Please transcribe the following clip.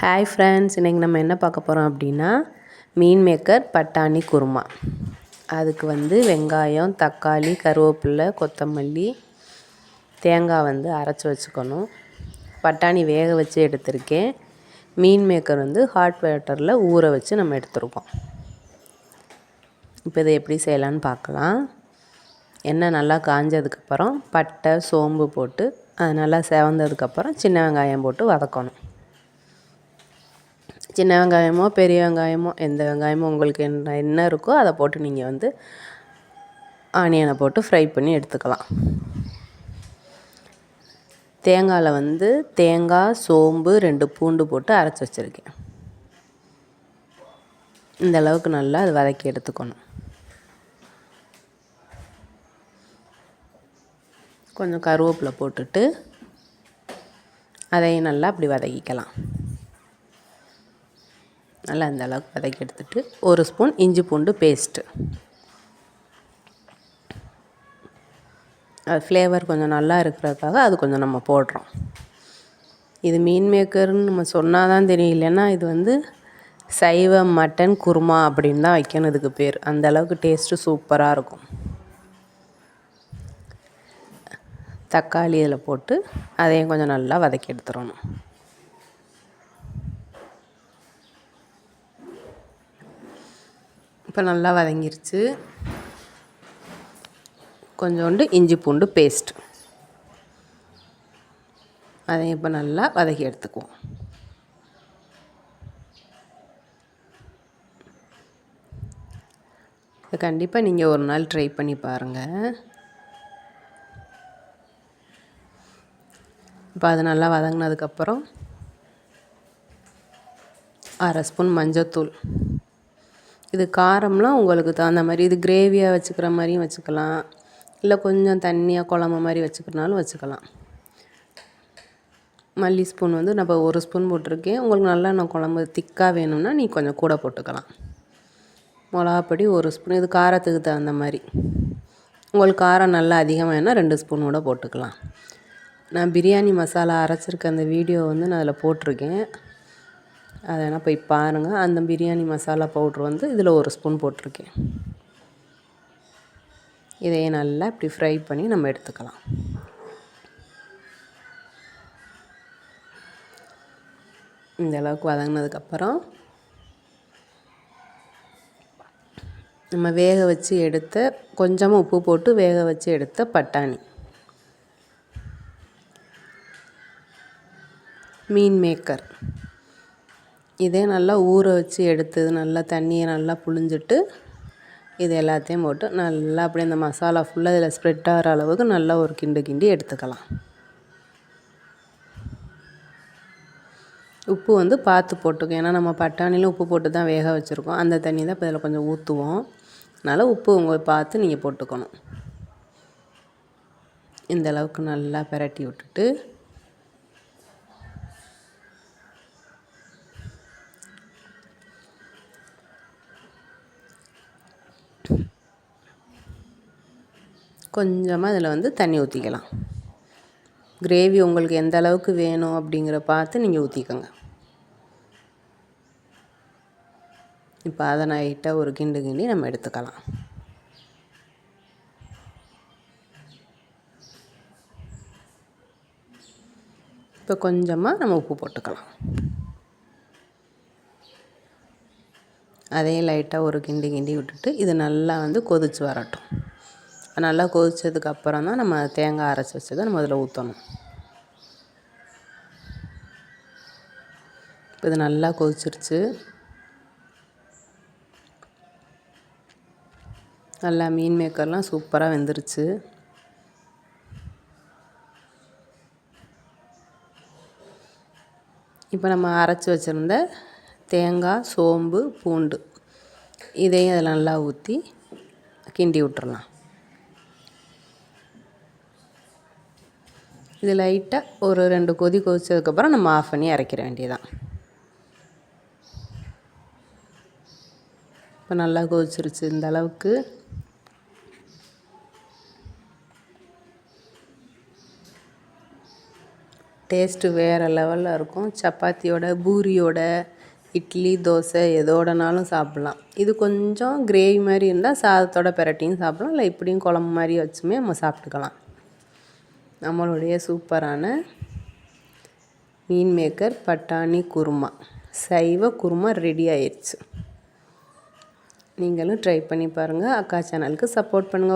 Hi friends, இன்றைக்கி நம்ம என்ன பார்க்க போகிறோம் அப்படின்னா மீன் மேக்கர் பட்டாணி குருமா. அதுக்கு வெங்காயம், தக்காளி, கருவேப்பிலை, கொத்தமல்லி, தேங்காய் அரைச்சி வச்சுக்கணும். பட்டாணி வேக வச்சு எடுத்திருக்கேன். மீன் மேக்கர் ஹாட் வாட்டரில் ஊற வச்சு நம்ம எடுத்துருக்கோம். இப்போ இதை எப்படி செய்யலான்னு பார்க்கலாம். எண்ணெய் நல்லா காஞ்சதுக்கப்புறம் பட்டை, சோம்பு போட்டு அது நல்லா செவந்ததுக்கப்புறம் சின்ன வெங்காயம் போட்டு வதக்கணும். சின்ன வெங்காயமோ பெரிய வெங்காயமோ எந்த வெங்காயமோ உங்களுக்கு என்ன இருக்கோ அதை போட்டு நீங்கள் ஆனியனை போட்டு ஃப்ரை பண்ணி எடுத்துக்கலாம். தேங்காயில் தேங்காய், சோம்பு, 2 பூண்டு போட்டு அரைச்சி வச்சுருக்கேன். இந்த அளவுக்கு நல்லா அது வதக்கி எடுத்துக்கணும். கொஞ்சம் கருவேப்பிலை போட்டுட்டு அதையும் நல்லா அப்படி வதக்கிக்கலாம். நல்லா இந்த அளவுக்கு வதக்கி எடுத்துகிட்டு 1 ஸ்பூன் இஞ்சி பூண்டு பேஸ்ட்டு. அது ஃப்ளேவர் கொஞ்சம் நல்லா இருக்கிறதுக்காக அது கொஞ்சம் நம்ம போடுறோம். இது மீன் மேக்கர்னு நம்ம சொன்னால் தான் தெரியும், இல்லைன்னா இது சைவ மட்டன் குருமா அப்படின்னு தான் வைக்கணும் இதுக்கு பேர். அந்த அளவுக்கு டேஸ்ட்டு சூப்பராக இருக்கும். தக்காளி இதில் போட்டு அதையும் கொஞ்சம் நல்லா வதக்கி எடுத்துடணும். இப்போ நல்லா வதங்கிருச்சு. கொஞ்சோண்டு இஞ்சி பூண்டு பேஸ்ட் அதையும் இப்போ நல்லா வதக்கி எடுத்துக்குவோம். இதை கண்டிப்பாக நீங்கள் ஒரு நாள் ட்ரை பண்ணி பாருங்கள். இப்போ அது நல்லா வதங்கினதுக்கப்புறம் 1/2 ஸ்பூன் மஞ்சத்தூள். இது காரம்லாம் உங்களுக்கு தகுந்த மாதிரி, இது கிரேவியாக வச்சுக்கிற மாதிரியும் வச்சுக்கலாம், இல்லை கொஞ்சம் தண்ணியாக குழம்பு மாதிரி வச்சுக்கிறனாலும் வச்சுக்கலாம். மல்லி ஸ்பூன் நம்ம 1 ஸ்பூன் போட்டிருக்கேன். உங்களுக்கு நல்லா நான் குழம்பு திக்காக வேணும்னா நீ கொஞ்சம் கூட போட்டுக்கலாம். மிளகாப்பொடி 1 ஸ்பூன், இது காரத்துக்கு தகுந்த மாதிரி. உங்களுக்கு காரம் நல்லா அதிகமாக வேணால் 2 ஸ்பூன் கூட போட்டுக்கலாம். நான் பிரியாணி மசாலா அரைச்சிருக்க அந்த வீடியோ நான் அதில் போட்டிருக்கேன். அதை வேணால் போய் பாருங்கள். அந்த பிரியாணி மசாலா பவுட்ரு இதில் 1 ஸ்பூன் போட்டிருக்கேன். இதையே நல்லா இப்படி ஃப்ரை பண்ணி நம்ம எடுத்துக்கலாம். இந்த அளவுக்கு வதங்கினதுக்கப்புறம் நம்ம வேக வச்சு எடுத்த கொஞ்சமாக உப்பு போட்டு வேக வச்சு எடுத்த பட்டாணி, மீன் மேக்கர், இதே நல்லா ஊற வச்சு எடுத்தது, நல்லா தண்ணியை நல்லா புழிஞ்சிட்டு இது எல்லாத்தையும் போட்டு நல்லா அப்படியே இந்த மசாலா ஃபுல்லாக இதில் ஸ்ப்ரெட் ஆகிற அளவுக்கு நல்லா ஒரு கிண்டி எடுத்துக்கலாம். உப்பு பார்த்து போட்டுக்கோங்க. ஏன்னா நம்ம பட்டாணியில் உப்பு போட்டு தான் வேக வச்சுருக்கோம். அந்த தண்ணி தான் இப்போ இதில் கொஞ்சம் ஊற்றுவோம். அதனால் உப்பு உங்களுக்கு பார்த்து நீங்கள் போட்டுக்கணும். இந்த அளவுக்கு நல்லா பிரட்டி விட்டுட்டு கொஞ்சமாக இதில் தண்ணி ஊற்றிக்கலாம். கிரேவி உங்களுக்கு எந்த அளவுக்கு வேணும் அப்படிங்கிற பார்த்து நீங்கள் ஊற்றிக்கோங்க. இப்போ அதை நைட்டாக ஒரு கிண்டி நம்ம எடுத்துக்கலாம். இப்போ கொஞ்சமாக நம்ம உப்பு போட்டுக்கலாம். அதையும் லைட்டாக ஒரு கிண்டி விட்டுட்டு இது நல்லா கொதித்து வரட்டும். நல்லா கொதித்ததுக்கப்புறம் தான் நம்ம தேங்காய் அரைச்சி வச்சதை நம்ம அதில் ஊற்றணும். இப்போ இது நல்லா கொதிச்சிருச்சு. நல்லா மீன் மேக்கர்லாம் சூப்பராக வெந்துருச்சு. இப்போ நம்ம அரைச்சி வச்சுருந்த தேங்காய், சோம்பு, பூண்டு இதையும் அதில் நல்லா ஊற்றி கிண்டி விட்டுறலாம். இது லைட்டாக ஒரு 2 கொதி கொதித்ததுக்கப்புறம் நம்ம ஆஃப் பண்ணி இறக்கிற வேண்டியதான். இப்போ நல்லா கொதிச்சிருச்சு. இந்த அளவுக்கு டேஸ்ட்டு வேறு லெவலில் இருக்கும். சப்பாத்தியோட, பூரியோட, இட்லி, தோசை எதோடனாலும் சாப்பிட்லாம். இது கொஞ்சம் கிரேவி மாதிரி இருந்தால் சாதத்தோட பிரட்டியும் சாப்பிட்லாம், இல்லை இப்படியும் குழம்பு மாதிரி வச்சுமே நம்ம சாப்பிட்டுக்கலாம். நம்மளுடைய சூப்பரான மீன் மேக்கர் பட்டாணி குருமா, சைவ குருமா ரெடி ஆயிடுச்சு. நீங்களும் ட்ரை பண்ணி பாருங்கள். அக்கா சேனலுக்கு சப்போர்ட் பண்ணுங்கள்.